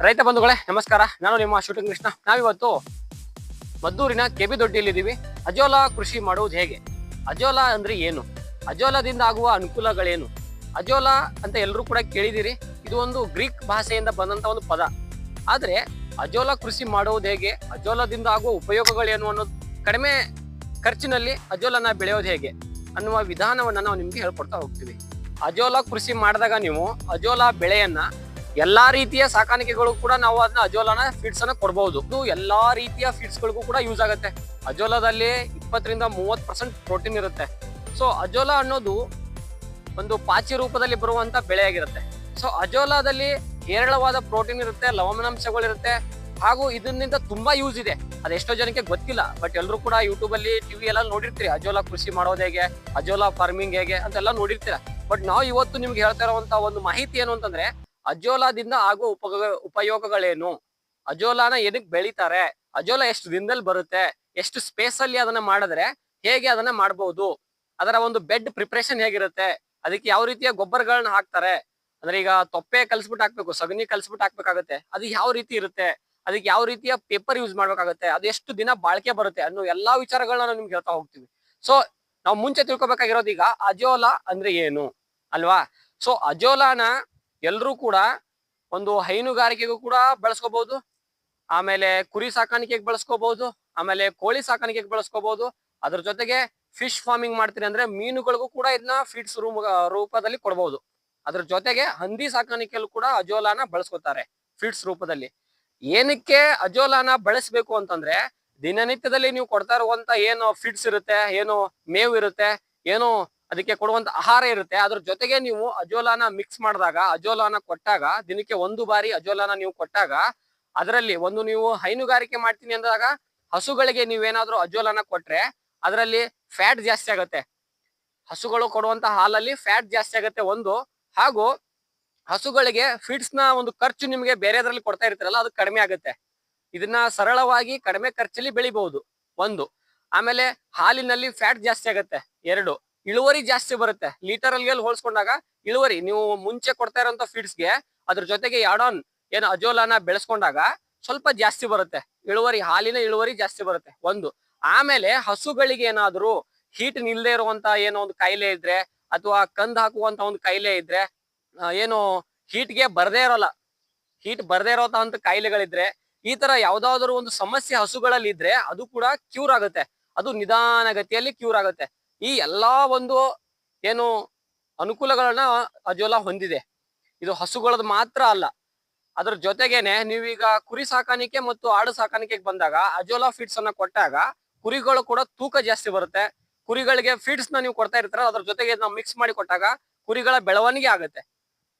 ರೈತ ಬಂಧುಗಳೇ ನಮಸ್ಕಾರ. ನಾನು ನಿಮ್ಮ ಶೂಟಿಂಗ್ ಕೃಷ್ಣ. ನಾವಿವತ್ತು ಮದ್ದೂರಿನ ಕೆಬಿ ದೊಡ್ಡಿಯಲ್ಲಿದ್ದೀವಿ. ಅಜೋಲಾ ಕೃಷಿ ಮಾಡುವುದು ಹೇಗೆ, ಅಜೋಲಾ ಅಂದ್ರೆ ಏನು, ಅಜೋಲಾದಿಂದ ಆಗುವ ಅನುಕೂಲಗಳೇನು. ಅಜೋಲಾ ಅಂತ ಎಲ್ಲರೂ ಕೂಡ ಕೇಳಿದಿರಿ. ಇದು ಒಂದು ಗ್ರೀಕ್ ಭಾಷೆಯಿಂದ ಬಂದಂತ ಒಂದು ಪದ. ಆದ್ರೆ ಅಜೋಲಾ ಕೃಷಿ ಮಾಡುವುದು ಹೇಗೆ, ಅಜೋಲಾದಿಂದ ಆಗುವ ಉಪಯೋಗಗಳೇನು ಅನ್ನೋದು, ಕಡಿಮೆ ಖರ್ಚಿನಲ್ಲಿ ಅಜೋಲಾನ ಬೆಳೆಯೋದು ಹೇಗೆ ಅನ್ನುವ ವಿಧಾನವನ್ನ ನಾವು ನಿಮ್ಗೆ ಹೇಳ್ಕೊಡ್ತಾ ಹೋಗ್ತೀವಿ. ಅಜೋಲಾ ಕೃಷಿ ಮಾಡಿದಾಗ ನೀವು ಅಜೋಲಾ ಬೆಳೆಯನ್ನ ಎಲ್ಲಾ ರೀತಿಯ ಸಾಕಾಣಿಕೆಗಳು ಕೂಡ ನಾವು ಅದನ್ನ ಅಜೋಲಾನ ಫೀಡ್ಸ್ ಅನ್ನ ಕೊಡಬಹುದು. ಇದು ಎಲ್ಲಾ ರೀತಿಯ ಫೀಡ್ಸ್ ಗಳಿಗೂ ಕೂಡ ಯೂಸ್ ಆಗುತ್ತೆ. ಅಜೋಲಾದಲ್ಲಿ 20-30% ಪ್ರೋಟೀನ್ ಇರುತ್ತೆ. ಸೊ ಅಜೋಲಾ ಅನ್ನೋದು ಒಂದು ಪಾಚಿ ರೂಪದಲ್ಲಿ ಬರುವಂತ ಬೆಳೆಯಾಗಿರುತ್ತೆ. ಸೊ ಅಜೋಲಾದಲ್ಲಿ ಹೇರಳವಾದ ಪ್ರೋಟೀನ್ ಇರುತ್ತೆ, ಲವಣಾಂಶಗಳಿರುತ್ತೆ, ಹಾಗೂ ಇದರಿಂದ ತುಂಬಾ ಯೂಸ್ ಇದೆ. ಅದೆಷ್ಟೋ ಜನಕ್ಕೆ ಗೊತ್ತಿಲ್ಲ. ಬಟ್ ಎಲ್ಲರೂ ಕೂಡ ಯೂಟ್ಯೂಬ್ ಅಲ್ಲಿ ಟಿವಿ ಎಲ್ಲ ನೋಡಿರ್ತೀರಿ, ಅಜೋಲಾ ಕೃಷಿ ಮಾಡೋದು ಹೇಗೆ, ಅಜೋಲಾ ಫಾರ್ಮಿಂಗ್ ಹೇಗೆ ಅಂತೆಲ್ಲ ನೋಡಿರ್ತೀರ. ಬಟ್ ನಾವು ಇವತ್ತು ನಿಮ್ಗೆ ಹೇಳ್ತಾ ಇರುವಂತ ಒಂದು ಮಾಹಿತಿ ಏನು ಅಂತಂದ್ರೆ, ಅಜೋಲಾದಿಂದ ಆಗುವ ಉಪಯೋಗಗಳೇನು, ಅಜೋಲಾನ ಏನಕ್ಕೆ ಬೆಳಿತಾರೆ, ಅಜೋಲಾ ಎಷ್ಟು ದಿನದಲ್ಲಿ ಬರುತ್ತೆ, ಎಷ್ಟು ಸ್ಪೇಸ್ ಅಲ್ಲಿ ಅದನ್ನ ಮಾಡಿದ್ರೆ ಹೇಗೆ ಅದನ್ನ ಮಾಡಬಹುದು, ಅದರ ಒಂದು ಬೆಡ್ ಪ್ರಿಪರೇಷನ್ ಹೇಗಿರುತ್ತೆ, ಅದಕ್ಕೆ ಯಾವ ರೀತಿಯ ಗೊಬ್ಬರಗಳನ್ನ ಹಾಕ್ತಾರೆ, ಅಂದ್ರೆ ಈಗ ತೊಪ್ಪೆ ಕಲ್ಸ್ಬಿಟ್ಟು ಹಾಕ್ಬೇಕು, ಸಗಣಿ ಕಲ್ಸ್ಬಿಟ್ಟು ಹಾಕ್ಬೇಕಾಗತ್ತೆ, ಅದು ಯಾವ ರೀತಿ ಇರುತ್ತೆ, ಅದಕ್ಕೆ ಯಾವ ರೀತಿಯ ಪೇಪರ್ ಯೂಸ್ ಮಾಡ್ಬೇಕಾಗತ್ತೆ, ಅದು ಎಷ್ಟು ದಿನ ಬಾಳಿಕೆ ಬರುತ್ತೆ ಅನ್ನೋ ಎಲ್ಲಾ ವಿಚಾರಗಳನ್ನ ನಾವು ನಿಮ್ಗೆ ಹೇಳ್ತಾ ಹೋಗ್ತೀವಿ. ಸೊ ನಾವು ಮುಂಚೆ ತಿಳ್ಕೊಬೇಕಾಗಿರೋದು ಈಗ ಅಜೋಲಾ ಅಂದ್ರೆ ಏನು ಅಲ್ವಾ. ಸೊ ಅಜೋಲಾನ ಎಲ್ರೂ ಕೂಡ ಒಂದು ಹೈನುಗಾರಿಕೆಗೂ ಕೂಡ ಬಳಸ್ಕೋಬಹುದು, ಆಮೇಲೆ ಕುರಿ ಸಾಕಾಣಿಕೆಗೆ ಬಳಸ್ಕೋಬಹುದು, ಆಮೇಲೆ ಕೋಳಿ ಸಾಕಾಣಿಕೆಗೆ ಬಳಸ್ಕೋಬಹುದು. ಅದ್ರ ಜೊತೆಗೆ ಫಿಶ್ ಫಾರ್ಮಿಂಗ್ ಮಾಡ್ತೀನಿ ಅಂದ್ರೆ ಮೀನುಗಳಿಗೂ ಕೂಡ ಇದನ್ನ ಫೀಡ್ಸ್ ರೂಪದಲ್ಲಿ ಕೊಡಬಹುದು. ಅದ್ರ ಜೊತೆಗೆ ಹಂದಿ ಸಾಕಾಣಿಕೆಯಲ್ಲೂ ಕೂಡ ಅಜೋಲಾನ ಬಳಸ್ಕೋತಾರೆ ಫೀಡ್ಸ್ ರೂಪದಲ್ಲಿ. ಏನಕ್ಕೆ ಅಜೋಲಾನ ಬಳಸಬೇಕು ಅಂತಂದ್ರೆ, ದಿನನಿತ್ಯದಲ್ಲಿ ನೀವು ಕೊಡ್ತಾ ಇರುವಂತ ಏನು ಫೀಡ್ಸ್ ಇರುತ್ತೆ, ಏನು ಮೇವು ಇರುತ್ತೆ, ಏನು ಅದಕ್ಕೆ ಕೊಡುವಂತ ಆಹಾರ ಇರುತ್ತೆ, ಅದ್ರ ಜೊತೆಗೆ ನೀವು ಅಜೋಲಾನ ಮಿಕ್ಸ್ ಮಾಡಿದಾಗ, ಅಜೋಲಾನ ಕೊಟ್ಟಾಗ, ದಿನಕ್ಕೆ ಒಂದು ಬಾರಿ ಅಜೋಲಾನ ನೀವು ಕೊಟ್ಟಾಗ, ಅದರಲ್ಲಿ ಒಂದು ನೀವು ಹೈನುಗಾರಿಕೆ ಮಾಡ್ತೀನಿ ಅಂದಾಗ ಹಸುಗಳಿಗೆ ನೀವೇನಾದ್ರೂ ಅಜೋಲಾನ ಕೊಟ್ರೆ ಅದರಲ್ಲಿ ಫ್ಯಾಟ್ ಜಾಸ್ತಿ ಆಗುತ್ತೆ. ಹಸುಗಳು ಕೊಡುವಂತ ಹಾಲಲ್ಲಿ ಫ್ಯಾಟ್ ಜಾಸ್ತಿ ಆಗುತ್ತೆ ಒಂದು, ಹಾಗೂ ಹಸುಗಳಿಗೆ ಫೀಡ್ಸ್ ನ ಒಂದು ಖರ್ಚು ನಿಮಗೆ ಬೇರೆದ್ರಲ್ಲಿ ಕೊಡ್ತಾ ಇರ್ತೀರಲ್ಲ, ಅದು ಕಡಿಮೆ ಆಗುತ್ತೆ. ಇದನ್ನ ಸರಳವಾಗಿ ಕಡಿಮೆ ಖರ್ಚಲ್ಲಿ ಬೆಳಿಬಹುದು ಒಂದು. ಆಮೇಲೆ ಹಾಲಿನಲ್ಲಿ ಫ್ಯಾಟ್ ಜಾಸ್ತಿ ಆಗುತ್ತೆ ಎರಡು. ಇಳುವರಿ ಜಾಸ್ತಿ ಬರುತ್ತೆ. ಲೀಟರ್ ಅಲ್ಲಿ ಹೋಲಿಸ್ಕೊಂಡಾಗ ಇಳುವರಿ ನೀವು ಮುಂಚೆ ಕೊಡ್ತಾ ಇರೋಂಥ ಫೀಡ್ಸ್ಗೆ ಅದ್ರ ಜೊತೆಗೆ ಆಡ್ ಆನ್ ಏನು ಅಜೋಲಾನ ಬೆಳೆಸ್ಕೊಂಡಾಗ ಸ್ವಲ್ಪ ಜಾಸ್ತಿ ಬರುತ್ತೆ ಇಳುವರಿ, ಹಾಲಿನ ಇಳುವರಿ ಜಾಸ್ತಿ ಬರುತ್ತೆ ಒಂದು. ಆಮೇಲೆ ಹಸುಗಳಿಗೆ ಏನಾದ್ರು ಹೀಟ್ ನಿಲ್ದೇ ಇರುವಂತ ಏನೋ ಒಂದು ಕಾಯಿಲೆ ಇದ್ರೆ, ಅಥವಾ ಕಂದ್ ಹಾಕುವಂತ ಒಂದು ಕಾಯಿಲೆ ಇದ್ರೆ, ಏನು ಹೀಟ್ಗೆ ಬರ್ದೇ ಇರೋಲ್ಲ, ಹೀಟ್ ಬರ್ದೇ ಇರೋಂತ ಕಾಯಿಲೆಗಳಿದ್ರೆ, ಈ ತರ ಯಾವ್ದಾದ್ರು ಒಂದು ಸಮಸ್ಯೆ ಹಸುಗಳಲ್ಲಿ ಇದ್ರೆ ಅದು ಕೂಡ ಕ್ಯೂರ್ ಆಗುತ್ತೆ. ಅದು ನಿಧಾನ ಗತಿಯಲ್ಲಿ ಕ್ಯೂರ್ ಆಗುತ್ತೆ. ಈ ಎಲ್ಲಾ ಒಂದು ಏನು ಅನುಕೂಲಗಳನ್ನ ಅಜೋಲಾ ಹೊಂದಿದೆ. ಇದು ಹಸುಗಳದ್ ಮಾತ್ರ ಅಲ್ಲ, ಅದ್ರ ಜೊತೆಗೇನೆ ನೀವೀಗ ಕುರಿ ಸಾಕಾಣಿಕೆ ಮತ್ತು ಆಡು ಸಾಕಾಣಿಕೆಗೆ ಬಂದಾಗ ಅಜೋಲಾ ಫೀಡ್ಸ್ ಅನ್ನ ಕೊಟ್ಟಾಗ ಕುರಿಗಳು ಕೂಡ ತೂಕ ಜಾಸ್ತಿ ಬರುತ್ತೆ. ಕುರಿಗಳಿಗೆ ಫೀಡ್ಸ್ ನ ನೀವು ಕೊಡ್ತಾ ಇರ್ತಾರ, ಅದ್ರ ಜೊತೆಗೆ ನಾವು ಮಿಕ್ಸ್ ಮಾಡಿ ಕೊಟ್ಟಾಗ ಕುರಿಗಳ ಬೆಳವಣಿಗೆ ಆಗುತ್ತೆ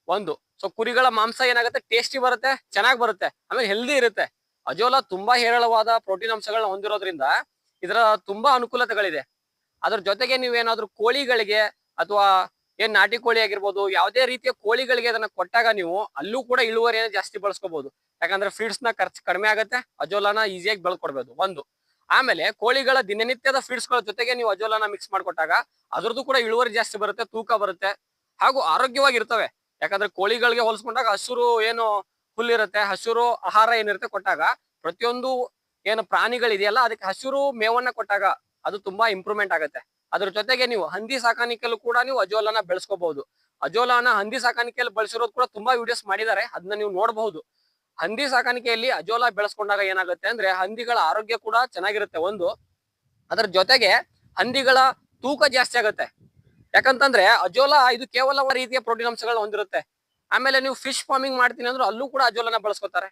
ಒಂದು. ಸೊ ಕುರಿಗಳ ಮಾಂಸ ಏನಾಗುತ್ತೆ, ಟೇಸ್ಟಿ ಬರುತ್ತೆ, ಚೆನ್ನಾಗಿ ಬರುತ್ತೆ, ಆಮೇಲೆ ಹೆಲ್ದಿ ಇರುತ್ತೆ. ಅಜೋಲಾ ತುಂಬಾ ಹೇರಳವಾದ ಪ್ರೋಟೀನ್ ಅಂಶಗಳನ್ನ ಹೊಂದಿರೋದ್ರಿಂದ ಇದರ ತುಂಬಾ ಅನುಕೂಲತೆಗಳಿದೆ. ಅದ್ರ ಜೊತೆಗೆ ನೀವೇನಾದ್ರೂ ಕೋಳಿಗಳಿಗೆ ಅಥವಾ ಏನ್ ನಾಟಿ ಕೋಳಿ ಆಗಿರ್ಬೋದು, ಯಾವುದೇ ರೀತಿಯ ಕೋಳಿಗಳಿಗೆ ಅದನ್ನ ಕೊಟ್ಟಾಗ ನೀವು ಅಲ್ಲೂ ಕೂಡ ಇಳುವರಿಯನ್ನು ಜಾಸ್ತಿ ಬಳಸ್ಕೋಬಹುದು. ಯಾಕಂದ್ರೆ ಫೀಡ್ಸ್ ನ ಖರ್ಚು ಕಡಿಮೆ ಆಗುತ್ತೆ, ಅಜೋಲಾನ ಈಸಿಯಾಗಿ ಬೆಳ್ಕೊಡ್ಬೋದು ಒಂದು. ಆಮೇಲೆ ಕೋಳಿಗಳ ದಿನನಿತ್ಯದ ಫೀಡ್ಸ್ ಗಳ ಜೊತೆಗೆ ನೀವು ಅಜೋಲಾನ ಮಿಕ್ಸ್ ಮಾಡ್ಕೊಟ್ಟಾಗ ಅದ್ರದ್ದು ಕೂಡ ಇಳುವರಿ ಜಾಸ್ತಿ ಬರುತ್ತೆ, ತೂಕ ಬರುತ್ತೆ, ಹಾಗೂ ಆರೋಗ್ಯವಾಗಿರ್ತವೆ. ಯಾಕಂದ್ರೆ ಕೋಳಿಗಳಿಗೆ ಹೋಲಿಸ್ಕೊಂಡಾಗ ಹಸಿರು ಏನು ಹುಲ್ಲಿರುತ್ತೆ, ಹಸಿರು ಆಹಾರ ಏನಿರುತ್ತೆ ಕೊಟ್ಟಾಗ, ಪ್ರತಿಯೊಂದು ಏನು ಪ್ರಾಣಿಗಳಿದೆಯಲ್ಲ ಅದಕ್ಕೆ ಹಸಿರು ಮೇವನ್ನ ಕೊಟ್ಟಾಗ ಅದು ತುಂಬಾ ಇಂಪ್ರೂವ್ಮೆಂಟ್ ಆಗುತ್ತೆ. ಅದ್ರ ಜೊತೆಗೆ ನೀವು ಹಂದಿ ಸಾಕಾಣಿಕೆಯಲ್ಲೂ ಕೂಡ ನೀವು ಅಜೋಲಾನ ಬೆಳೆಸ್ಕೋಬಹುದು. ಅಜೋಲಾನ ಹಂದಿ ಸಾಕಾಣಿಕೆಯಲ್ಲಿ ಬಳಸಿರೋದು ಕೂಡ ತುಂಬಾ ವಿಡಿಯೋಸ್ ಮಾಡಿದ್ದಾರೆ, ಅದನ್ನ ನೀವು ನೋಡಬಹುದು. ಹಂದಿ ಸಾಕಾಣಿಕೆಯಲ್ಲಿ ಅಜೋಲಾ ಬೆಳೆಸ್ಕೊಂಡಾಗ ಏನಾಗುತ್ತೆ ಅಂದ್ರೆ ಹಂದಿಗಳ ಆರೋಗ್ಯ ಕೂಡ ಚೆನ್ನಾಗಿರುತ್ತೆ ಒಂದು. ಅದರ ಜೊತೆಗೆ ಹಂದಿಗಳ ತೂಕ ಜಾಸ್ತಿ ಆಗುತ್ತೆ. ಯಾಕಂತಂದ್ರೆ ಅಜೋಲಾ ಇದು ಕೇವಲ ರೀತಿಯ ಪ್ರೋಟೀನ್ ಅಂಶಗಳನ್ನ ಹೊಂದಿರುತ್ತೆ. ಆಮೇಲೆ ನೀವು ಫಿಶ್ ಫಾರ್ಮಿಂಗ್ ಮಾಡ್ತೀನಿ ಅಂದ್ರೆ ಅಲ್ಲೂ ಕೂಡ ಅಜೋಲಾನ ಬಳಸ್ಕೊತಾರೆ.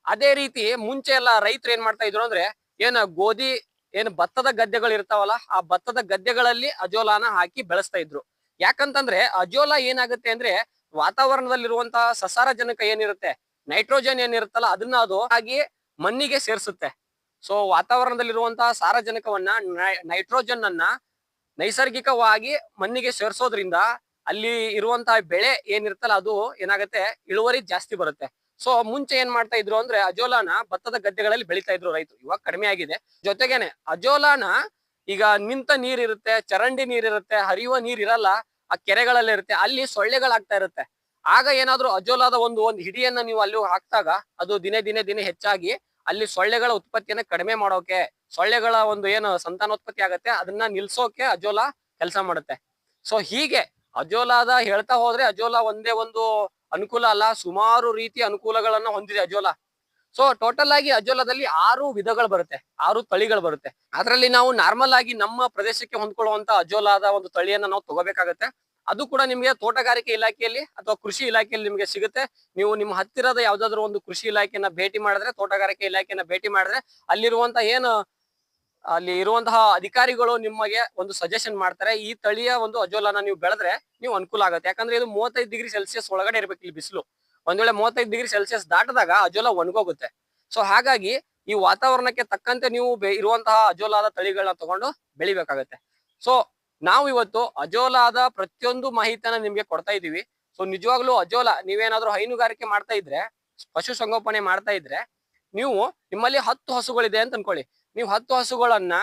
ಅದೇ ರೀತಿ ಮುಂಚೆ ಎಲ್ಲ ರೈತರು ಏನ್ ಮಾಡ್ತಾ ಇದ್ರು ಅಂದ್ರೆ, ಏನ್ ಗೋಧಿ ಏನು ಭತ್ತದ ಗದ್ದೆಗಳು ಇರ್ತಾವಲ್ಲ, ಆ ಭತ್ತದ ಗದ್ದೆಗಳಲ್ಲಿ ಅಜೋಲಾನ ಹಾಕಿ ಬೆಳೆಸ್ತಾ ಇದ್ರು. ಯಾಕಂತಂದ್ರೆ ಅಜೋಲಾ ಏನಾಗುತ್ತೆ ಅಂದ್ರೆ, ವಾತಾವರಣದಲ್ಲಿರುವಂತಹ ಸಸಾರಜನಕ ಏನಿರುತ್ತೆ, ನೈಟ್ರೋಜನ್ ಏನಿರುತ್ತಲ್ಲ, ಅದನ್ನ ಅದು ಹಾಗೆ ಮಣ್ಣಿಗೆ ಸೇರಿಸುತ್ತೆ. ಸೊ ವಾತಾವರಣದಲ್ಲಿರುವಂತಹ ಸಾರಜನಕವನ್ನ, ನೈಟ್ರೋಜನ್ ಅನ್ನ ನೈಸರ್ಗಿಕವಾಗಿ ಮಣ್ಣಿಗೆ ಸೇರಿಸೋದ್ರಿಂದ ಅಲ್ಲಿ ಇರುವಂತಹ ಬೆಳೆ ಏನಿರುತ್ತಲ್ಲ ಅದು ಏನಾಗುತ್ತೆ, ಇಳುವರಿ ಜಾಸ್ತಿ ಬರುತ್ತೆ. ಸೊ ಮುಂಚೆ ಏನ್ ಮಾಡ್ತಾ ಇದ್ರು ಅಂದ್ರೆ ಅಜೋಲಾನ ಭತ್ತದ ಗದ್ದೆಗಳಲ್ಲಿ ಬೆಳಿತಾ ಇದ್ರು ರೈತರು, ಇವಾಗ ಕಡಿಮೆ ಆಗಿದೆ. ಜೊತೆಗೇನೆ ಅಜೋಲಾನ ಈಗ ನಿಂತ ನೀರಿರುತ್ತೆ, ಚರಂಡಿ ನೀರಿರುತ್ತೆ, ಹರಿಯುವ ನೀರ್ ಇರಲ್ಲ, ಆ ಕೆರೆಗಳಲ್ಲಿ ಇರುತ್ತೆ, ಅಲ್ಲಿ ಸೊಳ್ಳೆಗಳಾಗ್ತಾ ಇರುತ್ತೆ. ಆಗ ಏನಾದ್ರೂ ಅಜೋಲಾದ ಒಂದು ಹಿಡಿಯನ್ನ ನೀವು ಅಲ್ಲಿ ಹಾಕ್ದಾಗ ಅದು ದಿನೇ ದಿನೇ ದಿನೇ ಹೆಚ್ಚಾಗಿ ಅಲ್ಲಿ ಸೊಳ್ಳೆಗಳ ಉತ್ಪತ್ತಿಯನ್ನ ಕಡಿಮೆ ಮಾಡೋಕೆ, ಸೊಳ್ಳೆಗಳ ಒಂದು ಏನು ಸಂತಾನೋತ್ಪತ್ತಿ ಆಗತ್ತೆ ಅದನ್ನ ನಿಲ್ಸೋಕೆ ಅಜೋಲಾ ಕೆಲಸ ಮಾಡುತ್ತೆ. ಸೊ ಹೀಗೆ ಅಜೋಲಾದ ಹೇಳ್ತಾ ಹೋದ್ರೆ ಅಜೋಲಾ ಒಂದೇ ಒಂದು ಅನುಕೂಲ ಅಲ್ಲ, ಸುಮಾರು ರೀತಿಯ ಅನುಕೂಲಗಳನ್ನ ಹೊಂದಿದೆ ಅಜೋಲಾ. ಸೊ ಟೋಟಲ್ ಆಗಿ ಅಜೋಲಾದಲ್ಲಿ 6 ವಿಧಗಳು ಬರುತ್ತೆ, 6 ತಳಿಗಳು ಬರುತ್ತೆ. ಅದರಲ್ಲಿ ನಾವು ನಾರ್ಮಲ್ ಆಗಿ ನಮ್ಮ ಪ್ರದೇಶಕ್ಕೆ ಹೊಂದ್ಕೊಳ್ಳುವಂತ ಅಜೋಲಾದ ಒಂದು ತಳಿಯನ್ನ ನಾವು ತಗೋಬೇಕಾಗತ್ತೆ. ಅದು ಕೂಡ ನಿಮ್ಗೆ ತೋಟಗಾರಿಕೆ ಇಲಾಖೆಯಲ್ಲಿ ಅಥವಾ ಕೃಷಿ ಇಲಾಖೆಯಲ್ಲಿ ನಿಮ್ಗೆ ಸಿಗುತ್ತೆ. ನೀವು ನಿಮ್ಮ ಹತ್ತಿರದ ಯಾವ್ದಾದ್ರು ಒಂದು ಕೃಷಿ ಇಲಾಖೆಯನ್ನ ಭೇಟಿ ಮಾಡಿದ್ರೆ, ತೋಟಗಾರಿಕೆ ಇಲಾಖೆಯನ್ನ ಭೇಟಿ ಮಾಡಿದ್ರೆ ಅಲ್ಲಿರುವಂತ ಏನು ಅಲ್ಲಿ ಇರುವಂತಹ ಅಧಿಕಾರಿಗಳು ನಿಮಗೆ ಒಂದು ಸಜೆಷನ್ ಮಾಡ್ತಾರೆ. ಈ ತಳಿಯ ಒಂದು ಅಜೋಲಾನ ನೀವು ಬೆಳೆದ್ರೆ ನೀವು ಅನುಕೂಲ ಆಗುತ್ತೆ. ಯಾಕಂದ್ರೆ ಇದು 35°C ಒಳಗಡೆ ಇರ್ಬೇಕು ಇಲ್ಲಿ ಬಿಸಿಲು. ಒಂದ್ ವೇಳೆ 35°C ದಾಟದಾಗ ಅಜೋಲಾ ಒಣಗೋಗುತ್ತೆ. ಸೊ ಹಾಗಾಗಿ ಈ ವಾತಾವರಣಕ್ಕೆ ತಕ್ಕಂತೆ ನೀವು ಇರುವಂತಹ ಅಜೋಲಾದ ತಳಿಗಳನ್ನ ತಗೊಂಡು ಬೆಳಿಬೇಕಾಗತ್ತೆ. ಸೊ ನಾವು ಇವತ್ತು ಅಜೋಲಾದ ಪ್ರತಿಯೊಂದು ಮಾಹಿತಿಯನ್ನ ನಿಮ್ಗೆ ಕೊಡ್ತಾ ಇದೀವಿ. ಸೊ ನಿಜವಾಗ್ಲೂ ಅಜೋಲಾ ನೀವೇನಾದ್ರೂ ಹೈನುಗಾರಿಕೆ ಮಾಡ್ತಾ ಇದ್ರೆ, ಪಶು ಸಂಗೋಪನೆ ಮಾಡ್ತಾ ಇದ್ರೆ, ನೀವು ನಿಮ್ಮಲ್ಲಿ 10 ಹಸುಗಳಿದೆ ಅಂತ ಅನ್ಕೊಳ್ಳಿ. ನೀವು 10 ಹಸುಗಳನ್ನ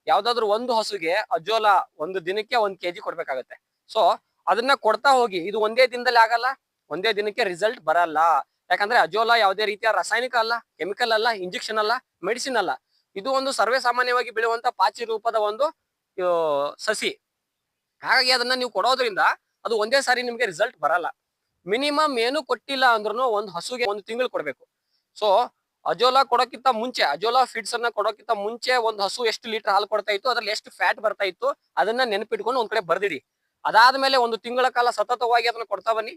ಯಾವ್ದಾದ್ರು ಒಂದು ಹಸುಗೆ ಅಜೋಲಾ ಒಂದು ದಿನಕ್ಕೆ 1 kg ಕೊಡ್ಬೇಕಾಗತ್ತೆ. ಸೊ ಅದನ್ನ ಕೊಡ್ತಾ ಹೋಗಿ. ಇದು ಒಂದೇ ದಿನದಲ್ಲಿ ಆಗಲ್ಲ, ಒಂದೇ ದಿನಕ್ಕೆ ರಿಸಲ್ಟ್ ಬರಲ್ಲ. ಯಾಕಂದ್ರೆ ಅಜೋಲಾ ಯಾವುದೇ ರೀತಿಯ ರಾಸಾಯನಿಕ ಅಲ್ಲ, ಕೆಮಿಕಲ್ ಅಲ್ಲ, ಇಂಜೆಕ್ಷನ್ ಅಲ್ಲ, ಮೆಡಿಸಿನ್ ಅಲ್ಲ. ಇದು ಒಂದು ಸರ್ವೇ ಸಾಮಾನ್ಯವಾಗಿ ಬೆಳೆಯುವಂತ ಪಾಚಿ ರೂಪದ ಒಂದು ಸಸಿ. ಹಾಗಾಗಿ ಅದನ್ನ ನೀವು ಕೊಡೋದ್ರಿಂದ ಅದು ಒಂದೇ ಸಾರಿ ನಿಮ್ಗೆ ರಿಸಲ್ಟ್ ಬರಲ್ಲ. ಮಿನಿಮಮ್ ಏನು ಕೊಟ್ಟಿಲ್ಲ ಅಂದ್ರೂ ಒಂದು ಹಸುಗೆ 1 ತಿಂಗಳು ಕೊಡ್ಬೇಕು. ಸೊ ಅಜೋಲಾ ಕೊಡೋಕ್ಕಿಂತ ಮುಂಚೆ, ಅಜೋಲಾ ಫೀಡ್ಸ್ ಅನ್ನ ಕೊಡೋಕ್ಕಿಂತ ಮುಂಚೆ ಒಂದು ಹಸು ಎಷ್ಟು ಲೀಟರ್ ಹಾಲು ಕೊಡ್ತಾ ಇತ್ತು, ಅದ್ರಲ್ಲಿ ಎಷ್ಟು ಫ್ಯಾಟ್ ಬರ್ತಾ ಇತ್ತು ಅದನ್ನ ನೆನಪಿಟ್ಕೊಂಡು ಒಂದ್ ಕಡೆ ಬರ್ದಿಡಿ. ಅದಾದ್ಮೇಲೆ 1 ತಿಂಗಳ ಕಾಲ ಸತತವಾಗಿ ಅದನ್ನ ಕೊಡ್ತಾ ಬನ್ನಿ.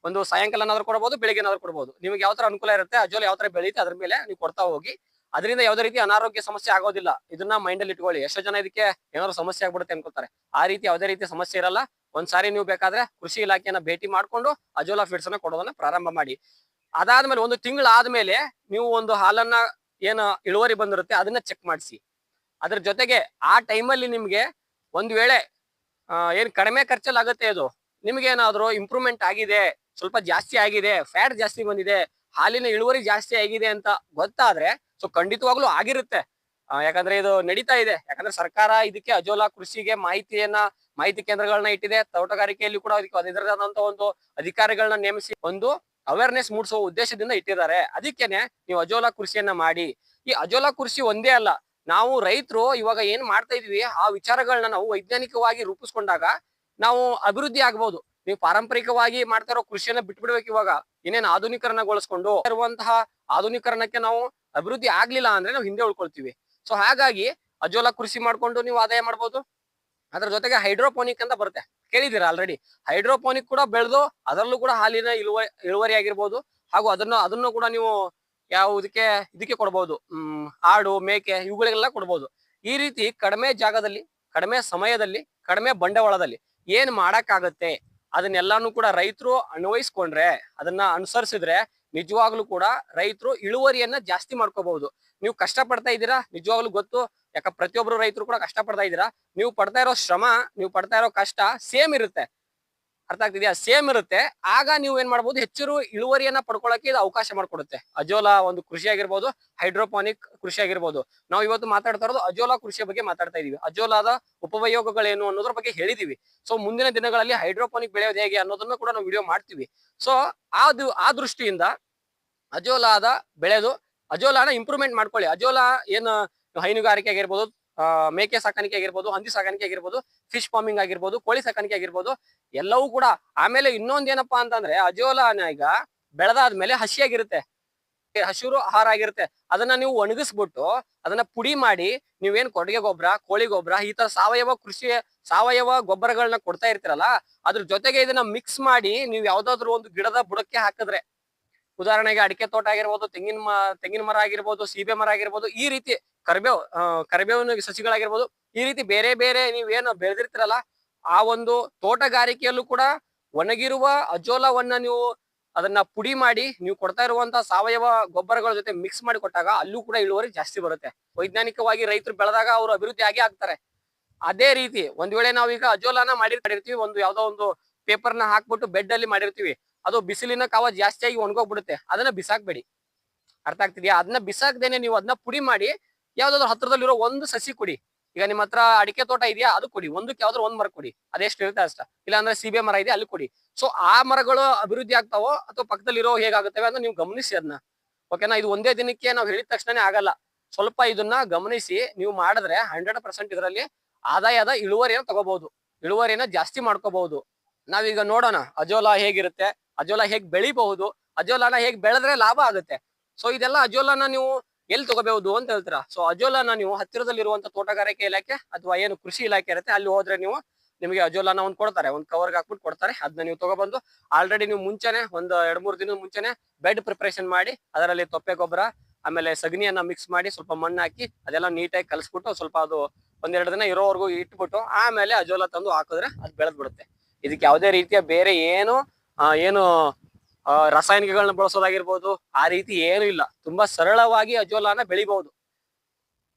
ಒಂದು ಸಾಯಂಕಾಲನಾದ್ರೂ ಕೊಡಬಹುದು, ಬೆಳಿಗ್ಗೆನಾದ್ರೂ ಕೊಡಬಹುದು. ನಿಮ್ಗೆ ಯಾವ ತರ ಅನುಕೂಲ ಇರುತ್ತೆ, ಅಜೋಲಾ ಯಾವ ತರ ಬೆಳೀತೆ ಅದ್ರ ಮೇಲೆ ನೀವು ಕೊಡ್ತಾ ಹೋಗಿ. ಅದರಿಂದ ಯಾವುದೇ ರೀತಿ ಅನಾರೋಗ್ಯ ಸಮಸ್ಯೆ ಆಗೋದಿಲ್ಲ. ಇದನ್ನ ಮೈಂಡ್ ಅಲ್ಲಿ ಇಟ್ಕೊಳ್ಳಿ. ಎಷ್ಟೋ ಜನ ಇದಕ್ಕೆ ಏನಾದ್ರು ಸಮಸ್ಯೆ ಆಗ್ಬಿಡುತ್ತೆ ಅನ್ಕೋತಾರೆ. ಆ ರೀತಿ ಯಾವುದೇ ರೀತಿ ಸಮಸ್ಯೆ ಇರಲ್ಲ. ಒಂದ್ಸಾರಿ ನೀವು ಬೇಕಾದ್ರೆ ಕೃಷಿ ಇಲಾಖೆಯನ್ನ ಭೇಟಿ ಮಾಡ್ಕೊಂಡು ಅಜೋಲಾ ಫೀಡ್ಸ್ ಅನ್ನ ಕೊಡೋದನ್ನ ಪ್ರಾರಂಭ ಮಾಡಿ. ಅದಾದ್ಮೇಲೆ 1 ತಿಂಗಳು ಆದ್ಮೇಲೆ ನೀವು ಒಂದು ಹಾಲನ್ನ ಏನು ಇಳುವರಿ ಬಂದಿರುತ್ತೆ ಅದನ್ನ ಚೆಕ್ ಮಾಡಿಸಿ. ಅದ್ರ ಜೊತೆಗೆ ಆ ಟೈಮಲ್ಲಿ ನಿಮ್ಗೆ ಒಂದ್ ವೇಳೆ ಏನ್ ಕಡಿಮೆ ಖರ್ಚಲ್ಲಿ ಆಗುತ್ತೆ, ಅದು ನಿಮ್ಗೆ ಏನಾದ್ರು ಇಂಪ್ರೂವ್ಮೆಂಟ್ ಆಗಿದೆ, ಸ್ವಲ್ಪ ಜಾಸ್ತಿ ಆಗಿದೆ, ಫ್ಯಾಟ್ ಜಾಸ್ತಿ ಬಂದಿದೆ, ಹಾಲಿನ ಇಳುವರಿ ಜಾಸ್ತಿ ಆಗಿದೆ ಅಂತ ಗೊತ್ತಾದ್ರೆ, ಸೊ ಖಂಡಿತವಾಗ್ಲೂ ಆಗಿರುತ್ತೆ. ಯಾಕಂದ್ರೆ ಇದು ನಡೀತಾ ಇದೆ. ಯಾಕಂದ್ರೆ ಸರ್ಕಾರ ಇದಕ್ಕೆ ಅಜೋಲಾ ಕೃಷಿಗೆ ಮಾಹಿತಿ ಕೇಂದ್ರಗಳನ್ನ ಇಟ್ಟಿದೆ. ತೋಟಗಾರಿಕೆಯಲ್ಲಿ ಕೂಡ ಅದರದಂತ ಒಂದು ಅಧಿಕಾರಿಗಳನ್ನ ನೇಮಿಸಿ ಒಂದು ಅವೇರ್ನೆಸ್ ಮೂಡಿಸುವ ಉದ್ದೇಶದಿಂದ ಇಟ್ಟಿದ್ದಾರೆ. ಅದಕ್ಕೇನೆ ನೀವು ಅಜೋಲಾ ಕೃಷಿಯನ್ನ ಮಾಡಿ. ಈ ಅಜೋಲಾ ಕೃಷಿ ಒಂದೇ ಅಲ್ಲ, ನಾವು ರೈತರು ಇವಾಗ ಏನ್ ಮಾಡ್ತಾ ಇದೀವಿ ಆ ವಿಚಾರಗಳನ್ನ ನಾವು ವೈಜ್ಞಾನಿಕವಾಗಿ ರೂಪಿಸ್ಕೊಂಡಾಗ ನಾವು ಅಭಿವೃದ್ಧಿ ಆಗ್ಬಹುದು. ನೀವು ಪಾರಂಪರಿಕವಾಗಿ ಮಾಡ್ತಾ ಇರೋ ಕೃಷಿಯನ್ನ ಬಿಟ್ಬಿಡ್ಬೇಕು. ಇವಾಗ ಇನ್ನೇನು ಆಧುನೀಕರಣಗೊಳಿಸ್ಕೊಂಡು ಇರುವಂತಹ ಆಧುನೀಕರಣಕ್ಕೆ ನಾವು ಅಭಿವೃದ್ಧಿ ಆಗ್ಲಿಲ್ಲ ಅಂದ್ರೆ ನಾವು ಹಿಂದೆ ಉಳ್ಕೊಳ್ತೀವಿ. ಸೊ ಹಾಗಾಗಿ ಅಜೋಲಾ ಕೃಷಿ ಮಾಡ್ಕೊಂಡು ನೀವು ಆದಾಯ ಮಾಡ್ಬೋದು. ಅದ್ರ ಜೊತೆಗೆ ಹೈಡ್ರೋಪೋನಿಕ್ ಅಂತ ಬರುತ್ತೆ, ಕೇಳಿದೀರಾ ಆಲ್ರೆಡಿ. ಹೈಡ್ರೋಪೋನಿಕ್ ಕೂಡ ಬೆಳೆದು ಅದರಲ್ಲೂ ಕೂಡ ಹಾಲಿನ ಇಳುವರಿ ಆಗಿರ್ಬೋದು. ಹಾಗೂ ಅದನ್ನು ಕೂಡ ನೀವು ಇದಕ್ಕೆ ಕೊಡ್ಬೋದು. ಆಡು, ಮೇಕೆ ಇವುಗಳಿಗೆಲ್ಲ ಕೊಡ್ಬೋದು. ಈ ರೀತಿ ಕಡಿಮೆ ಜಾಗದಲ್ಲಿ, ಕಡಿಮೆ ಸಮಯದಲ್ಲಿ, ಕಡಿಮೆ ಬಂಡವಾಳದಲ್ಲಿ ಏನ್ ಮಾಡಕ್ಕಾಗತ್ತೆ ಅದನ್ನೆಲ್ಲಾನು ಕೂಡ ರೈತರು ಅನ್ವಯಿಸ್ಕೊಂಡ್ರೆ, ಅದನ್ನ ಅನುಸರಿಸಿದ್ರೆ ನಿಜವಾಗ್ಲೂ ಕೂಡ ರೈತರು ಇಳುವರಿಯನ್ನ ಜಾಸ್ತಿ ಮಾಡ್ಕೋಬಹುದು. ನೀವು ಕಷ್ಟ ಪಡ್ತಾ ಇದ್ದೀರಾ, ನಿಜವಾಗ್ಲೂ ಗೊತ್ತು. ಯಾಕಂದ್ರೆ ಪ್ರತಿಯೊಬ್ರು ರೈತರು ಕೂಡ ಕಷ್ಟ ಪಡ್ತಾ ಇದ್ದೀರಾ. ನೀವು ಪಡ್ತಾ ಇರೋ ಶ್ರಮ, ನೀವು ಪಡ್ತಾ ಇರೋ ಕಷ್ಟ ಸೇಮ್ ಇರುತ್ತೆ. ಅರ್ಥ ಆಗ್ತಿದ್ಯಾ? ಸೇಮ್ ಇರುತ್ತೆ. ಆಗ ನೀವು ಏನ್ ಮಾಡ್ಬೋದು, ಹೆಚ್ಚು ಇಳುವರಿಯನ್ನ ಪಡ್ಕೊಳ್ಳೋಕೆ ಇದು ಅವಕಾಶ ಮಾಡ್ಕೊಡುತ್ತೆ. ಅಜೋಲಾ ಒಂದು ಕೃಷಿ ಆಗಿರ್ಬೋದು, ಹೈಡ್ರೋಪಾನಿಕ್ ಕೃಷಿ ಆಗಿರ್ಬೋದು. ನಾವು ಇವತ್ತು ಮಾತಾಡ್ತಾ ಇರೋದು ಅಜೋಲಾ ಕೃಷಿಯ ಬಗ್ಗೆ ಮಾತಾಡ್ತಾ ಇದೀವಿ. ಅಜೋಲಾದ ಉಪಯೋಗಗಳೇನು ಅನ್ನೋದ್ರ ಬಗ್ಗೆ ಹೇಳಿದೀವಿ. ಸೊ ಮುಂದಿನ ದಿನಗಳಲ್ಲಿ ಹೈಡ್ರೋಪಾನಿಕ್ ಬೆಳೆಯೋದು ಹೇಗೆ ಅನ್ನೋದನ್ನ ಕೂಡ ನಾವು ವಿಡಿಯೋ ಮಾಡ್ತೀವಿ. ಸೊ ಆ ದೃಷ್ಟಿಯಿಂದ ಅಜೋಲಾದ ಬೆಳೆದು ಅಜೋಲಾನ ಇಂಪ್ರೂವ್ಮೆಂಟ್ ಮಾಡ್ಕೊಳ್ಳಿ. ಅಜೋಲಾ ಏನು ಹೈನುಗಾರಿಕೆ ಆಗಿರ್ಬೋದು, ಮೇಕೆ ಸಾಕಾಣಿಕೆ ಆಗಿರ್ಬೋದು, ಹಂದಿ ಸಾಕಾಣಿಕೆ ಆಗಿರ್ಬೋದು, ಫಿಶ್ ಫಾರ್ಮಿಂಗ್ ಆಗಿರ್ಬೋದು, ಕೋಳಿ ಸಾಕಾಣಿಕೆ ಆಗಿರ್ಬೋದು, ಎಲ್ಲವೂ ಕೂಡ. ಆಮೇಲೆ ಇನ್ನೊಂದ್ ಏನಪ್ಪಾ ಅಂತಂದ್ರೆ, ಅಜೋಲಾನ ಈಗ ಬೆಳೆದಾದ್ಮೇಲೆ ಹಸಿಯಾಗಿರುತ್ತೆ, ಹಸಿರು ಆಹಾರ ಆಗಿರುತ್ತೆ. ಅದನ್ನ ನೀವು ಒಣಗಿಸ್ಬಿಟ್ಟು ಅದನ್ನ ಪುಡಿ ಮಾಡಿ ನೀವೇನ್ ಕೊಟ್ಟಿಗೆ ಗೊಬ್ಬರ, ಕೋಳಿ ಗೊಬ್ಬರ, ಈ ತರ ಸಾವಯವ ಗೊಬ್ಬರಗಳನ್ನ ಕೊಡ್ತಾ ಇರ್ತೀರಲ್ಲ, ಅದ್ರ ಜೊತೆಗೆ ಇದನ್ನ ಮಿಕ್ಸ್ ಮಾಡಿ ನೀವು ಯಾವ್ದಾದ್ರು ಒಂದು ಗಿಡದ ಬುಡಕ್ಕೆ ಹಾಕಿದ್ರೆ, ಉದಾಹರಣೆಗೆ ಅಡಿಕೆ ತೋಟ ಆಗಿರ್ಬೋದು, ತೆಂಗಿನ ಮರ ಆಗಿರ್ಬೋದು, ಸೀಬೆ ಮರ ಆಗಿರ್ಬೋದು, ಈ ರೀತಿ ಕರಿಬೇವಿನ ಸಸಿಗಳಾಗಿರ್ಬೋದು, ಈ ರೀತಿ ಬೇರೆ ಬೇರೆ ನೀವೇನು ಬೆಳೆದಿರ್ತೀರಲ್ಲ, ಆ ಒಂದು ತೋಟಗಾರಿಕೆಯಲ್ಲೂ ಕೂಡ ಒಣಗಿರುವ ಅಜೋಲಾವನ್ನ ನೀವು ಅದನ್ನ ಪುಡಿ ಮಾಡಿ ನೀವು ಕೊಡ್ತಾ ಇರುವಂತಹ ಸಾವಯವ ಗೊಬ್ಬರಗಳ ಜೊತೆ ಮಿಕ್ಸ್ ಮಾಡಿ ಕೊಟ್ಟಾಗ ಅಲ್ಲೂ ಕೂಡ ಇಳುವರಿ ಜಾಸ್ತಿ ಬರುತ್ತೆ. ವೈಜ್ಞಾನಿಕವಾಗಿ ರೈತರು ಬೆಳೆದಾಗ ಅವರು ಅಭಿವೃದ್ಧಿ ಆಗಿ ಆಗ್ತಾರೆ. ಅದೇ ರೀತಿ ಒಂದ್ ವೇಳೆ ನಾವೀಗ ಅಜೋಲಾನ ಮಾಡಿರ್ತೀವಿ, ಒಂದು ಯಾವ್ದೋ ಒಂದು ಪೇಪರ್ನ ಹಾಕ್ಬಿಟ್ಟು ಬೆಡ್ ಅಲ್ಲಿ ಮಾಡಿರ್ತೀವಿ, ಅದು ಬಿಸಿಲಿನ ಕಾವ ಜಾಸ್ತಿಯಾಗಿ ಒಣಗೋಗ್ಬಿಡುತ್ತೆ, ಅದನ್ನ ಬಿಸಾಕ್ಬೇಡಿ. ಅರ್ಥ ಆಗ್ತಿದ್ಯಾ? ಅದನ್ನ ಬಿಸಾಕ್ದೇನೆ ನೀವು ಅದನ್ನ ಪುಡಿ ಮಾಡಿ ಯಾವ್ದಾದ್ರು ಹತ್ರದಲ್ಲಿರೋ ಒಂದು ಸಸಿ ಕೊಡಿ. ಈಗ ನಿಮ್ಮ ಹತ್ರ ಅಡಿಕೆ ತೋಟ ಇದೆಯಾ, ಅದು ಕೊಡಿ. ಒಂದಕ್ಕೆ ಯಾವ್ದಾದ್ರು ಒಂದ್ ಮರ ಕೊಡಿ, ಅದೆಷ್ಟು ಇರುತ್ತೆ ಅಷ್ಟ. ಇಲ್ಲ ಅಂದ್ರೆ ಸೀಬೆ ಮರ ಇದೆ, ಅಲ್ಲಿ ಕೊಡಿ. ಸೊ ಆ ಮರಗಳು ಅಭಿವೃದ್ಧಿ ಆಗ್ತಾವೋ ಅಥವಾ ಪಕ್ಕದಲ್ಲಿರೋ ಹೇಗಾಗುತ್ತವೆ ಅಂತ ನೀವು ಗಮನಿಸಿ ಅದನ್ನ. ಓಕೆನಾ? ಇದು ಒಂದೇ ದಿನಕ್ಕೆ ನಾವು ಹೇಳಿದ ತಕ್ಷಣನೇ ಆಗಲ್ಲ. ಸ್ವಲ್ಪ ಇದನ್ನ ಗಮನಿಸಿ ನೀವು ಮಾಡಿದ್ರೆ 100% ಇದರಲ್ಲಿ ಆದಾಯದ ಇಳುವರಿಯನ್ನು ತಗೋಬಹುದು, ಇಳುವರಿನ ಜಾಸ್ತಿ ಮಾಡ್ಕೋಬಹುದು. ನಾವೀಗ ನೋಡೋಣ ಅಜೋಲಾ ಹೇಗಿರುತ್ತೆ, ಅಜೋಲಾ ಹೇಗ್ ಬೆಳಿಬಹುದು, ಅಜೋಲಾನ ಹೇಗ್ ಬೆಳೆದ್ರೆ ಲಾಭ ಆಗುತ್ತೆ. ಸೊ ಇದೆಲ್ಲ ಅಜೋಲಾನ ನೀವು ಎಲ್ಲಿ ತಗೋಬಹುದು ಅಂತ ಹೇಳ್ತೀರಾ. ಸೊ ಅಜೋಲಾನ ನೀವು ಹತ್ತಿರದಲ್ಲಿರುವಂತ ತೋಟಗಾರಿಕೆ ಇಲಾಖೆ ಅಥವಾ ಏನು ಕೃಷಿ ಇಲಾಖೆ ಇರುತ್ತೆ ಅಲ್ಲಿ ಹೋದ್ರೆ ನೀವು ನಿಮಗೆ ಅಜೋಲಾನ ಒಂದು ಕೊಡ್ತಾರೆ, ಒಂದು ಕವರ್ಗೆ ಹಾಕ್ಬಿಟ್ಟು ಕೊಡ್ತಾರೆ. ಅದನ್ನ ನೀವು ತಗೊಬಂದು ಆಲ್ರೆಡಿ ನೀವು ಮುಂಚೆನೆ ಒಂದು 2-3 ದಿನದ ಮುಂಚೆನೆ ಬೆಡ್ ಪ್ರಿಪರೇಷನ್ ಮಾಡಿ ಅದರಲ್ಲಿ ತೊಪ್ಪೆ ಗೊಬ್ಬರ ಆಮೇಲೆ ಸಗಣಿಯನ್ನ ಮಿಕ್ಸ್ ಮಾಡಿ ಸ್ವಲ್ಪ ಮಣ್ಣು ಹಾಕಿ ಅದೆಲ್ಲ ನೀಟಾಗಿ ಕಲಿಸ್ಬಿಟ್ಟು ಸ್ವಲ್ಪ ಅದು 1-2 ದಿನ ಇರೋವರೆಗೂ ಇಟ್ಬಿಟ್ಟು ಆಮೇಲೆ ಅಜೋಲಾ ತಂದು ಹಾಕಿದ್ರೆ ಅದು ಬೆಳೆದ್ ಬಿಡುತ್ತೆ. ಇದಕ್ಕೆ ಯಾವುದೇ ರೀತಿಯ ಬೇರೆ ಏನು ರಾಸಾಯನಿಕಗಳನ್ನ ಬಳಸೋದಾಗಿರ್ಬೋದು ಆ ರೀತಿ ಏನು ಇಲ್ಲ. ತುಂಬಾ ಸರಳವಾಗಿ ಅಜೋಲಾನ ಬೆಳಿಬಹುದು.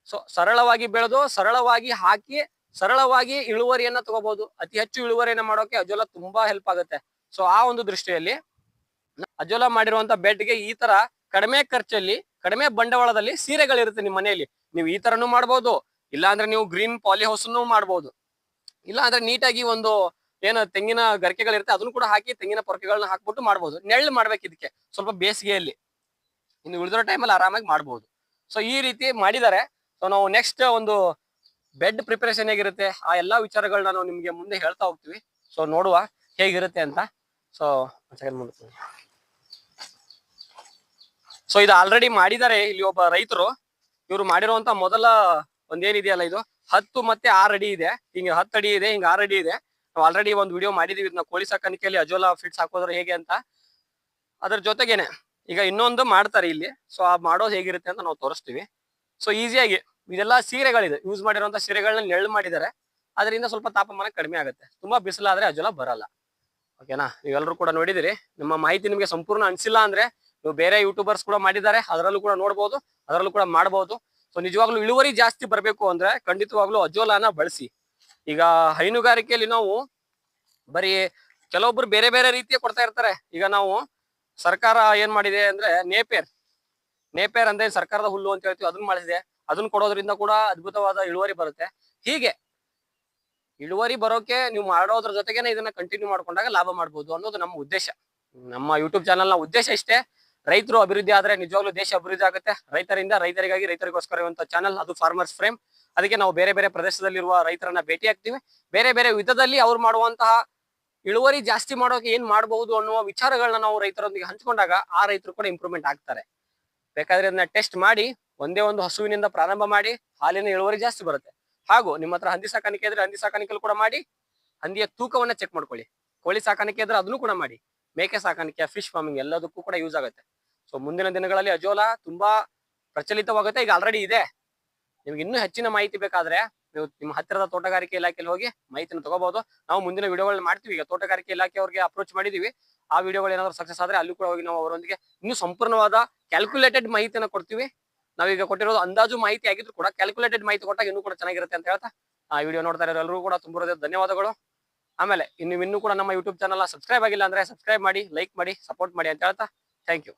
ಸೊ ಸರಳವಾಗಿ ಬೆಳೆದು ಸರಳವಾಗಿ ಹಾಕಿ ಸರಳವಾಗಿ ಇಳುವರಿಯನ್ನ ತಗೋಬಹುದು. ಅತಿ ಹೆಚ್ಚು ಇಳುವರಿಯನ್ನ ಮಾಡೋಕೆ ಅಜೋಲಾ ತುಂಬಾ ಹೆಲ್ಪ್ ಆಗುತ್ತೆ. ಸೊ ಆ ಒಂದು ದೃಷ್ಟಿಯಲ್ಲಿ ಅಜೋಲಾ ಮಾಡಿರುವಂತ ಬೆಡ್ಗೆ ಈ ತರ ಕಡಿಮೆ ಖರ್ಚಲ್ಲಿ ಕಡಿಮೆ ಬಂಡವಾಳದಲ್ಲಿ ಸೀರೆಗಳಿರುತ್ತೆ ನಿಮ್ಮ ಮನೆಯಲ್ಲಿ. ನೀವು ಈ ತರನು ಮಾಡ್ಬೋದು, ಇಲ್ಲ ಅಂದ್ರೆ ನೀವು ಗ್ರೀನ್ ಪಾಲಿ ಹೌಸ್ ಮಾಡ್ಬೋದು, ಇಲ್ಲ ಅಂದ್ರೆ ನೀಟಾಗಿ ಒಂದು ಏನು ತೆಂಗಿನ ಗರಿಕೆಗಳಿರುತ್ತೆ ಅದನ್ನು ಕೂಡ ಹಾಕಿ ತೆಂಗಿನ ಪೊರಕೆಗಳನ್ನ ಹಾಕ್ಬಿಟ್ಟು ಮಾಡ್ಬೋದು. ನೆಳ್ಳು ಮಾಡ್ಬೇಕು ಇದಕ್ಕೆ ಸ್ವಲ್ಪ ಬೇಸಿಗೆಯಲ್ಲಿ, ಇನ್ನು ಉಳಿದಿರೋ ಟೈಮಲ್ಲಿ ಆರಾಮಾಗಿ ಮಾಡ್ಬೋದು. ಸೊ ಈ ರೀತಿ ಮಾಡಿದ್ದಾರೆ. ಸೊ ನಾವು ನೆಕ್ಸ್ಟ್ ಒಂದು ಬೆಡ್ ಪ್ರಿಪರೇಷನ್ ಹೇಗಿರುತ್ತೆ ಆ ಎಲ್ಲಾ ವಿಚಾರಗಳನ್ನ ನಾವು ನಿಮ್ಗೆ ಮುಂದೆ ಹೇಳ್ತಾ ಹೋಗ್ತೀವಿ. ಸೊ ನೋಡುವ ಹೇಗಿರುತ್ತೆ ಅಂತ. ಸೊ ಇದು ಆಲ್ರೆಡಿ ಮಾಡಿದ್ದಾರೆ ಇಲ್ಲಿ ಒಬ್ಬ ರೈತರು. ಇವ್ರು ಮಾಡಿರುವಂತ ಮೊದಲ ಒಂದೇನಿದೆಯಲ್ಲ ಇದು 10 ಮತ್ತೆ 6 ಅಡಿ ಇದೆ, ಹಿಂಗೆ 10 ಅಡಿ ಇದೆ, ಹಿಂಗೆ 6 ಅಡಿ ಇದೆ. ನಾವು ಆಲ್ರೆಡಿ ಒಂದು ವಿಡಿಯೋ ಮಾಡಿದೀವಿ ನಾವು ಕೋಳಿ ಸಾಕಾಣಿಕೆಯಲ್ಲಿ ಅಜೋಲಾ ಫಿಟ್ಸ್ ಹಾಕೋದ್ರೆ ಹೇಗೆ ಅಂತ. ಅದ್ರ ಜೊತೆಗೇನೆ ಈಗ ಇನ್ನೊಂದು ಮಾಡ್ತಾರೆ ಇಲ್ಲಿ. ಸೊ ಆ ಮಾಡೋದು ಹೇಗಿರುತ್ತೆ ಅಂತ ನಾವು ತೋರಿಸ್ತೀವಿ. ಸೊ ಈಸಿಯಾಗಿ ಇದೆಲ್ಲ ಸೀರೆಗಳಿದೆ, ಯೂಸ್ ಮಾಡಿರುವಂತ ಸೀರೆಗಳನ್ನ ನೆರಳು ಮಾಡಿದ್ದಾರೆ. ಅದರಿಂದ ಸ್ವಲ್ಪ ತಾಪಮಾನ ಕಡಿಮೆ ಆಗುತ್ತೆ. ತುಂಬಾ ಬಿಸಿಲಾದ್ರೆ ಅಜೋಲಾ ಬರಲ್ಲ. ಓಕೆನಾ? ನೀವೆಲ್ಲರೂ ಕೂಡ ನೋಡಿದಿರಿ. ನಮ್ಮ ಮಾಹಿತಿ ನಿಮಗೆ ಸಂಪೂರ್ಣ ಅನ್ಸಿಲ್ಲ ಅಂದ್ರೆ ನೀವು ಬೇರೆ ಯೂಟ್ಯೂಬರ್ಸ್ ಕೂಡ ಮಾಡಿದ್ದಾರೆ, ಅದರಲ್ಲೂ ಕೂಡ ನೋಡ್ಬೋದು, ಅದರಲ್ಲೂ ಕೂಡ ಮಾಡ್ಬೋದು. ಸೊ ನಿಜವಾಗ್ಲೂ ಇಳುವರಿ ಜಾಸ್ತಿ ಬರಬೇಕು ಅಂದ್ರೆ ಖಂಡಿತವಾಗ್ಲೂ ಅಜೋಲಾನ ಬಳಸಿ. ಈಗ ಹೈನುಗಾರಿಕೆಯಲ್ಲಿ ನಾವು ಬರೀ ಕೆಲವೊಬ್ರು ಬೇರೆ ಬೇರೆ ರೀತಿಯ ಕೊಡ್ತಾ ಇರ್ತಾರೆ. ಈಗ ನಾವು ಸರ್ಕಾರ ಏನ್ ಮಾಡಿದೆ ಅಂದ್ರೆ ನೇಪೇರ್ ಅಂದ್ರೆ ಸರ್ಕಾರದ ಹುಲ್ಲು ಅಂತ ಹೇಳ್ತೀವಿ, ಅದನ್ನ ಮಾಡಿಸಿದೆ. ಅದನ್ನ ಕೊಡೋದ್ರಿಂದ ಕೂಡ ಅದ್ಭುತವಾದ ಇಳುವರಿ ಬರುತ್ತೆ. ಹೀಗೆ ಇಳುವರಿ ಬರೋಕೆ ನೀವು ಮಾಡೋದ್ರ ಜೊತೆಗೇನೆ ಇದನ್ನ ಕಂಟಿನ್ಯೂ ಮಾಡ್ಕೊಂಡಾಗ ಲಾಭ ಮಾಡ್ಬೋದು ಅನ್ನೋದು ನಮ್ಮ ಉದ್ದೇಶ. ನಮ್ಮ ಯೂಟ್ಯೂಬ್ ಚಾನಲ್ ನ ಉದ್ದೇಶ ಇಷ್ಟೇ. ರೈತರು ಅಭಿವೃದ್ಧಿ ಆದ್ರೆ ನಿಜವಾಗ್ಲೂ ದೇಶ ಅಭಿವೃದ್ಧಿ ಆಗುತ್ತೆ. ರೈತರಿಂದ ರೈತರಿಗಾಗಿ ರೈತರಿಗೋಸ್ಕರ ಇರುವಂತ ಚಾನಲ್ ಅದು ಫಾರ್ಮರ್ಸ್ ಫ್ರೇಮ್. ಅದಕ್ಕೆ ನಾವು ಬೇರೆ ಬೇರೆ ಪ್ರದೇಶದಲ್ಲಿರುವ ರೈತರನ್ನ ಭೇಟಿ ಆಗ್ತೀವಿ. ಬೇರೆ ಬೇರೆ ವಿಧದಲ್ಲಿ ಅವ್ರು ಮಾಡುವಂತಹ ಇಳುವರಿ ಜಾಸ್ತಿ ಮಾಡೋಕೆ ಏನ್ ಮಾಡಬಹುದು ಅನ್ನುವ ವಿಚಾರಗಳನ್ನ ನಾವು ರೈತರೊಂದಿಗೆ ಹಂಚ್ಕೊಂಡಾಗ ಆ ರೈತರು ಕೂಡ ಇಂಪ್ರೂವ್ಮೆಂಟ್ ಆಗ್ತಾರೆ. ಬೇಕಾದ್ರೆ ಅದನ್ನ ಟೆಸ್ಟ್ ಮಾಡಿ ಒಂದೇ ಒಂದು ಹಸುವಿನಿಂದ ಪ್ರಾರಂಭ ಮಾಡಿ ಹಾಲಿನ ಇಳುವರಿ ಜಾಸ್ತಿ ಬರುತ್ತೆ. ಹಾಗೂ ನಿಮ್ಮ ಹತ್ರ ಹಂದಿ ಸಾಕಾಣಿಕೆ ಇದ್ರೆ ಹಂದಿ ಸಾಕಾಣಿಕೆ ಕೂಡ ಮಾಡಿ ಹಂದಿಯ ತೂಕವನ್ನ ಚೆಕ್ ಮಾಡ್ಕೊಳ್ಳಿ. ಕೋಳಿ ಸಾಕಾಣಿಕೆ ಇದ್ರೆ ಅದನ್ನು ಕೂಡ ಮಾಡಿ. ಮೇಕೆ ಸಾಕಾಣಿಕೆ, ಫಿಶ್ ಫಾರ್ಮಿಂಗ್ ಎಲ್ಲದಕ್ಕೂ ಕೂಡ ಯೂಸ್ ಆಗುತ್ತೆ. ಸೊ ಮುಂದಿನ ದಿನಗಳಲ್ಲಿ ಅಜೋಲಾ ತುಂಬಾ ಪ್ರಚಲಿತವಾಗುತ್ತೆ. ಈಗ ಆಲ್ರೆಡಿ ಇದೆ. ನಿಮ್ಗೆ ಇನ್ನೂ ಹೆಚ್ಚಿನ ಮಾಹಿತಿ ಬೇಕಾದ್ರೆ ನೀವು ನಿಮ್ಮ ಹತ್ತಿರದ ತೋಟಗಾರಿಕೆ ಇಲಾಖೆಯಲ್ಲಿ ಹೋಗಿ ಮಾಹಿತಿನ ತಗೋಬಹುದು. ನಾವು ಮುಂದಿನ ವಿಡಿಯೋಗಳನ್ನ ಮಾಡ್ತೀವಿ. ಈಗ ತೋಟಗಾರಿಕೆ ಇಲಾಖೆಯವ್ರಿಗೆ ಅಪ್ರೋಚ್ ಮಾಡಿದೀವಿ. ಆ ವಿಡಿಯೋಗಳು ಏನಾದ್ರು ಸಕ್ಸಸ್ ಆದ್ರೆ ಅಲ್ಲಿ ಕೂಡ ಹೋಗಿ ನಾವು ಅವರೊಂದಿಗೆ ಇನ್ನೂ ಸಂಪೂರ್ಣವಾದ ಕ್ಯಾಲ್ಕುಲೇಟೆಡ್ ಮಾಹಿತಿನ ಕೊಡ್ತೀವಿ. ನಾವೀಗ ಕೊಟ್ಟಿರೋದು ಅಂದಾಜು ಮಾಹಿತಿ ಆಗಿದ್ರು ಕೂಡ ಕ್ಯಾಲ್ಕುಲೇಟೆಡ್ ಮಾಹಿತಿ ಕೊಟ್ಟಾಗ ಇನ್ನೂ ಕೂಡ ಚೆನ್ನಾಗಿರುತ್ತೆ ಅಂತ ಹೇಳ್ತಾ ಆ ವಿಡಿಯೋ ನೋಡ್ತಾ ಇರೋರು ಎಲ್ಲರೂ ಕೂಡ ತುಂಬ ಧನ್ಯವಾದಗಳು. ಆಮೇಲೆ ಇನ್ನೂ ಕೂಡ ನಮ್ಮ ಯೂಟ್ಯೂಬ್ ಚಾನಲ್ ಸಬ್ಸ್ಕ್ರೈಬ್ ಆಗಿಲ್ಲ ಅಂದ್ರೆ ಸಬ್ಸ್ಕ್ರೈಬ್ ಮಾಡಿ, ಲೈಕ್ ಮಾಡಿ, ಸಪೋರ್ಟ್ ಮಾಡಿ ಅಂತ ಹೇಳ್ತಾ ಥ್ಯಾಂಕ್ ಯು.